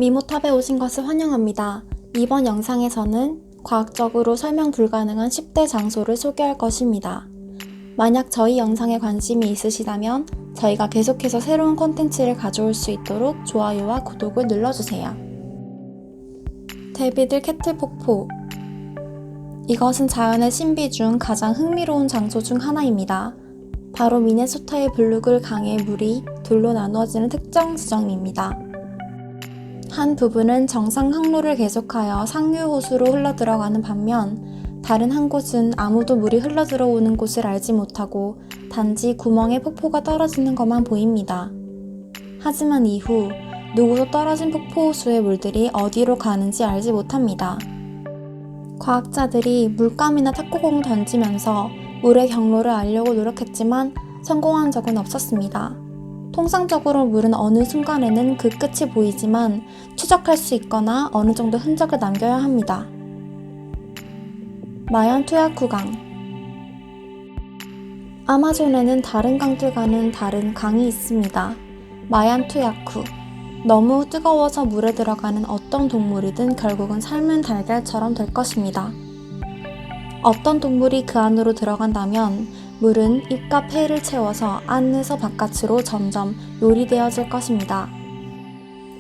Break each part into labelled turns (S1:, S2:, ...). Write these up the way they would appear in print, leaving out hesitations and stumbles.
S1: 미모탑에 오신 것을 환영합니다. 이번 영상에서는 과학적으로 설명 불가능한 10대 장소를 소개할 것입니다. 만약 저희 영상에 관심이 있으시다면 저희가 계속해서 새로운 콘텐츠를 가져올 수 있도록 좋아요와 구독을 눌러주세요. 데비드 캐틀 폭포. 이것은 자연의 신비 중 가장 흥미로운 장소 중 하나입니다. 바로 미네소타의 블루글 강의 물이 둘로 나누어지는 특정 지점입니다. 한 부분은 정상 항로를 계속하여 상류 호수로 흘러들어가는 반면 다른 한 곳은 아무도 물이 흘러들어오는 곳을 알지 못하고 단지 구멍에 폭포가 떨어지는 것만 보입니다. 하지만 이후 누구도 떨어진 폭포 호수의 물들이 어디로 가는지 알지 못합니다. 과학자들이 물감이나 탁구공을 던지면서 물의 경로를 알려고 노력했지만 성공한 적은 없었습니다. 통상적으로 물은 어느 순간에는 그 끝이 보이지만 추적할 수 있거나 어느 정도 흔적을 남겨야 합니다. 마얀투야쿠강. 아마존에는 다른 강들과는 다른 강이 있습니다. 마얀투야쿠. 너무 뜨거워서 물에 들어가는 어떤 동물이든 결국은 삶은 달걀처럼 될 것입니다. 어떤 동물이 그 안으로 들어간다면 물은 입과 폐를 채워서 안에서 바깥으로 점점 요리되어질 것입니다.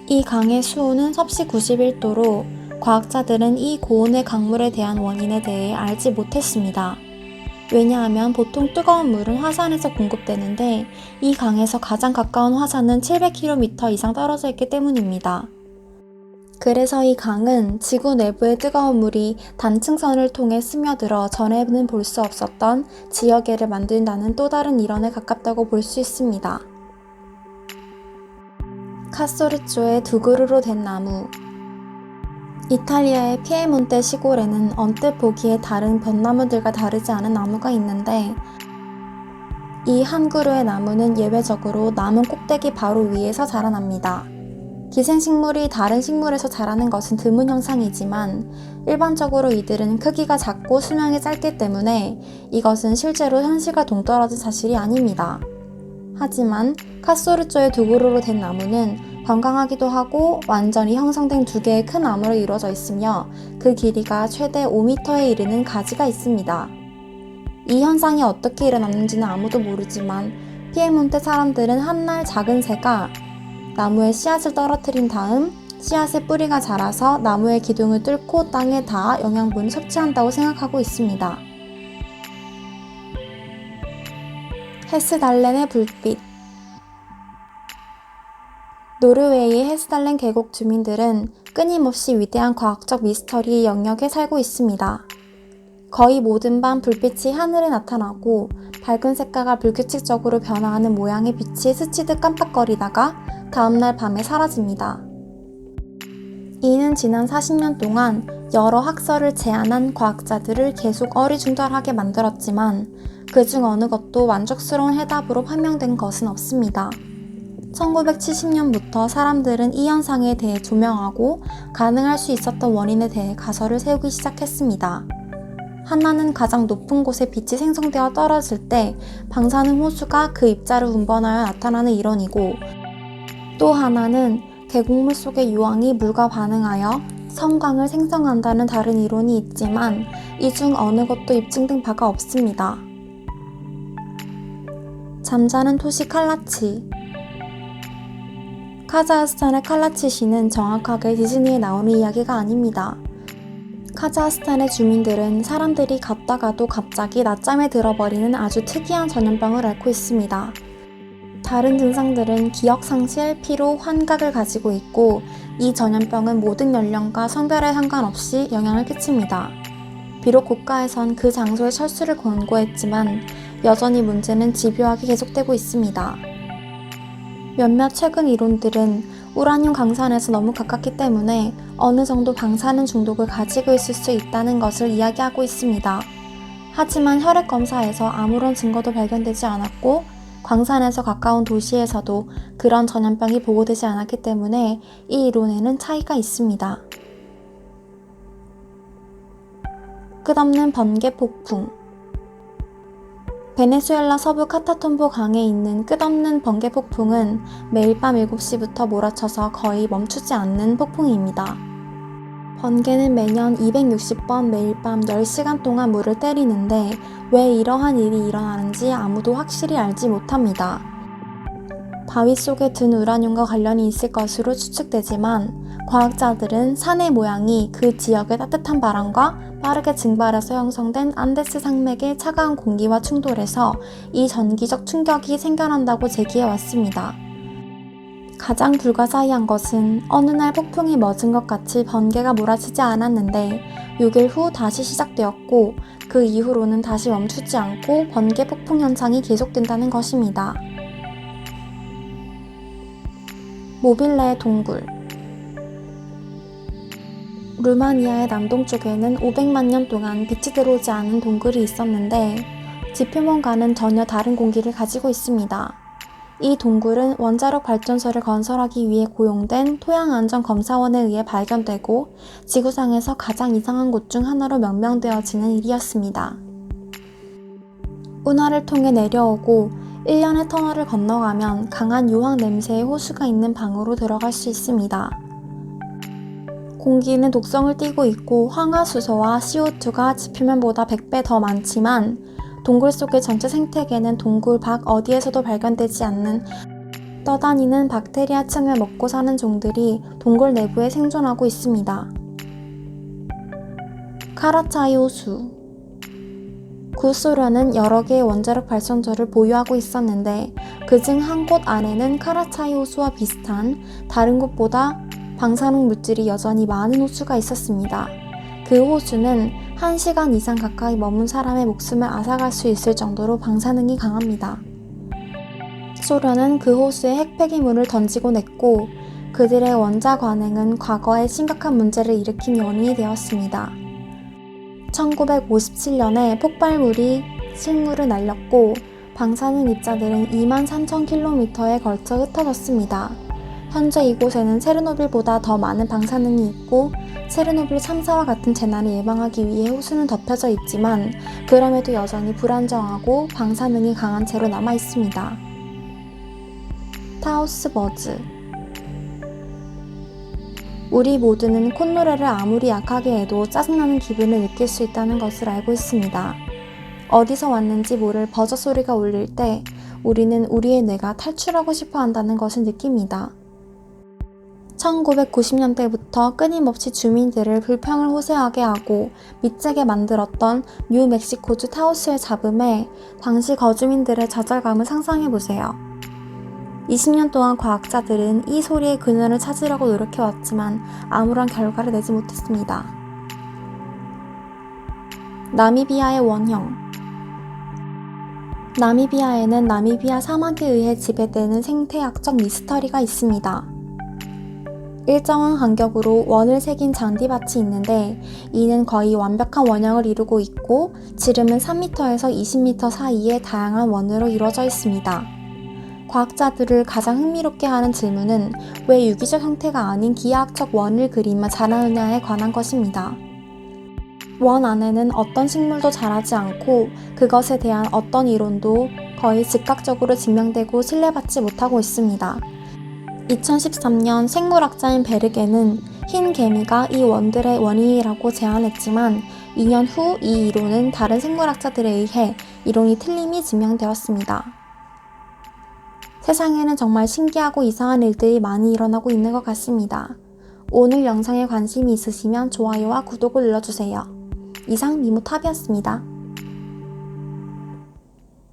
S1: 이 강의 수온은 섭씨 91도로 과학자들은 이 고온의 강물에 대한 원인에 대해 알지 못했습니다. 왜냐하면 보통 뜨거운 물은 화산에서 공급되는데 이 강에서 가장 가까운 화산은 700km 이상 떨어져 있기 때문입니다. 그래서 이 강은 지구 내부의 뜨거운 물이 단층선을 통해 스며들어 전에는 볼 수 없었던 지역애를 만든다는 또 다른 이론에 가깝다고 볼 수 있습니다. 카소르조의 두 그루로 된 나무. 이탈리아의 피에몬테 시골에는 언뜻 보기에 다른 벚나무들과 다르지 않은 나무가 있는데 이 한 그루의 나무는 예외적으로 나무 꼭대기 바로 위에서 자라납니다. 기생식물이 다른 식물에서 자라는 것은 드문 현상이지만 일반적으로 이들은 크기가 작고 수명이 짧기 때문에 이것은 실제로 현실과 동떨어진 사실이 아닙니다. 하지만 카소르조의 두 그루로 된 나무는 건강하기도 하고 완전히 형성된 두 개의 큰 나무로 이루어져 있으며 그 길이가 최대 5m에 이르는 가지가 있습니다. 이 현상이 어떻게 일어났는지는 아무도 모르지만 피에몬테 사람들은 한날 작은 새가 나무에 씨앗을 떨어뜨린 다음 씨앗의 뿌리가 자라서 나무의 기둥을 뚫고 땅에 닿아 영양분을 섭취한다고 생각하고 있습니다. 헤스달렌의 불빛. 노르웨이의 헤스달렌 계곡 주민들은 끊임없이 위대한 과학적 미스터리의 영역에 살고 있습니다. 거의 모든 밤 불빛이 하늘에 나타나고 밝은 색깔과 불규칙적으로 변화하는 모양의 빛이 스치듯 깜빡거리다가 다음날 밤에 사라집니다. 이는 지난 40년 동안 여러 학설을 제안한 과학자들을 계속 어리중절하게 만들었지만 그중 어느 것도 만족스러운 해답으로 판명된 것은 없습니다. 1970년부터 사람들은 이 현상에 대해 조명하고 가능할 수 있었던 원인에 대해 가설을 세우기 시작했습니다. 하나는 가장 높은 곳에 빛이 생성되어 떨어질 때 방사능 호수가 그 입자를 운반하여 나타나는 이론이고 또 하나는 계곡물 속의 유황이 물과 반응하여 섬광을 생성한다는 다른 이론이 있지만 이 중 어느 것도 입증된 바가 없습니다. 잠자는 토시 칼라치. 카자흐스탄의 칼라치시는 정확하게 디즈니에 나오는 이야기가 아닙니다. 카자흐스탄의 주민들은 사람들이 갔다가도 갑자기 낮잠에 들어버리는 아주 특이한 전염병을 앓고 있습니다. 다른 증상들은 기억상실, 피로, 환각을 가지고 있고 이 전염병은 모든 연령과 성별에 상관없이 영향을 끼칩니다. 비록 국가에선 그 장소의 철수를 권고했지만 여전히 문제는 집요하게 계속되고 있습니다. 몇몇 최근 이론들은 우라늄 강산에서 너무 가깝기 때문에 어느 정도 방사능 중독을 가지고 있을 수 있다는 것을 이야기하고 있습니다. 하지만 혈액 검사에서 아무런 증거도 발견되지 않았고 광산에서 가까운 도시에서도 그런 전염병이 보고되지 않았기 때문에 이 이론에는 차이가 있습니다. 끝없는 번개 폭풍. 베네수엘라 서부 카타톰보 강에 있는 끝없는 번개 폭풍은 매일 밤 7시부터 몰아쳐서 거의 멈추지 않는 폭풍입니다. 번개는 매년 260번 매일 밤 10시간 동안 물을 때리는데 왜 이러한 일이 일어나는지 아무도 확실히 알지 못합니다. 바위 속에 든 우라늄과 관련이 있을 것으로 추측되지만 과학자들은 산의 모양이 그 지역의 따뜻한 바람과 빠르게 증발해서 형성된 안데스 산맥의 차가운 공기와 충돌해서 이 전기적 충격이 생겨난다고 제기해왔습니다. 가장 불가사의한 것은 어느 날 폭풍이 멎은 것 같이 번개가 몰아치지 않았는데 6일 후 다시 시작되었고 그 이후로는 다시 멈추지 않고 번개 폭풍 현상이 계속된다는 것입니다. 모빌레의 동굴. 루마니아의 남동쪽에는 500만 년 동안 빛이 들어오지 않은 동굴이 있었는데 지표면과는 전혀 다른 공기를 가지고 있습니다. 이 동굴은 원자력 발전소를 건설하기 위해 고용된 토양안전검사원에 의해 발견되고 지구상에서 가장 이상한 곳 중 하나로 명명되어지는 일이었습니다. 운하를 통해 내려오고 1년의 터널을 건너가면 강한 유황 냄새의 호수가 있는 방으로 들어갈 수 있습니다. 공기는 독성을 띠고 있고 황화수소와 CO2가 지표면보다 100배 더 많지만 동굴 속의 전체 생태계는 동굴 밖 어디에서도 발견되지 않는 떠다니는 박테리아 층을 먹고 사는 종들이 동굴 내부에 생존하고 있습니다. 카라차이 호수. 구소련은 여러 개의 원자력 발전소를 보유하고 있었는데 그중 한 곳 안에는 카라차이 호수와 비슷한 다른 곳보다 방사능 물질이 여전히 많은 호수가 있었습니다. 그 호수는 1시간 이상 가까이 머문 사람의 목숨을 앗아갈 수 있을 정도로 방사능이 강합니다. 소련은 그 호수에 핵폐기물을 던지곤 했고 그들의 원자 관행은 과거에 심각한 문제를 일으킨 원인이 되었습니다. 1957년에 폭발물이 식물을 날렸고 방사능 입자들은 23,000km에 걸쳐 흩어졌습니다. 현재 이곳에는 체르노빌보다 더 많은 방사능이 있고 체르노빌 참사와 같은 재난을 예방하기 위해 호수는 덮여져 있지만 그럼에도 여전히 불안정하고 방사능이 강한 채로 남아 있습니다. 타우스 버즈. 우리 모두는 콧노래를 아무리 약하게 해도 짜증나는 기분을 느낄 수 있다는 것을 알고 있습니다. 어디서 왔는지 모를 버저 소리가 울릴 때 우리는 우리의 뇌가 탈출하고 싶어 한다는 것을 느낍니다. 1990년대부터 끊임없이 주민들을 불평을 호소하게 하고 미치게 만들었던 뉴멕시코주 타우스의 잡음에 당시 거주민들의 좌절감을 상상해보세요. 20년 동안 과학자들은 이 소리의 근원을 찾으려고 노력해왔지만 아무런 결과를 내지 못했습니다. 나미비아의 원형. 나미비아에는 나미비아 사막에 의해 지배되는 생태학적 미스터리가 있습니다. 일정한 간격으로 원을 새긴 잔디밭이 있는데 이는 거의 완벽한 원형을 이루고 있고 지름은 3m에서 20m 사이의 다양한 원으로 이루어져 있습니다. 과학자들을 가장 흥미롭게 하는 질문은 왜 유기적 형태가 아닌 기하학적 원을 그리면 자라느냐에 관한 것입니다. 원 안에는 어떤 식물도 자라지 않고 그것에 대한 어떤 이론도 거의 즉각적으로 증명되고 신뢰받지 못하고 있습니다. 2013년 생물학자인 베르게는 흰 개미가 이 원들의 원인이라고 제안했지만 2년 후 이 이론은 다른 생물학자들에 의해 이론이 틀림이 증명되었습니다. 세상에는 정말 신기하고 이상한 일들이 많이 일어나고 있는 것 같습니다. 오늘 영상에 관심이 있으시면 좋아요와 구독을 눌러주세요. 이상 미모탑이었습니다.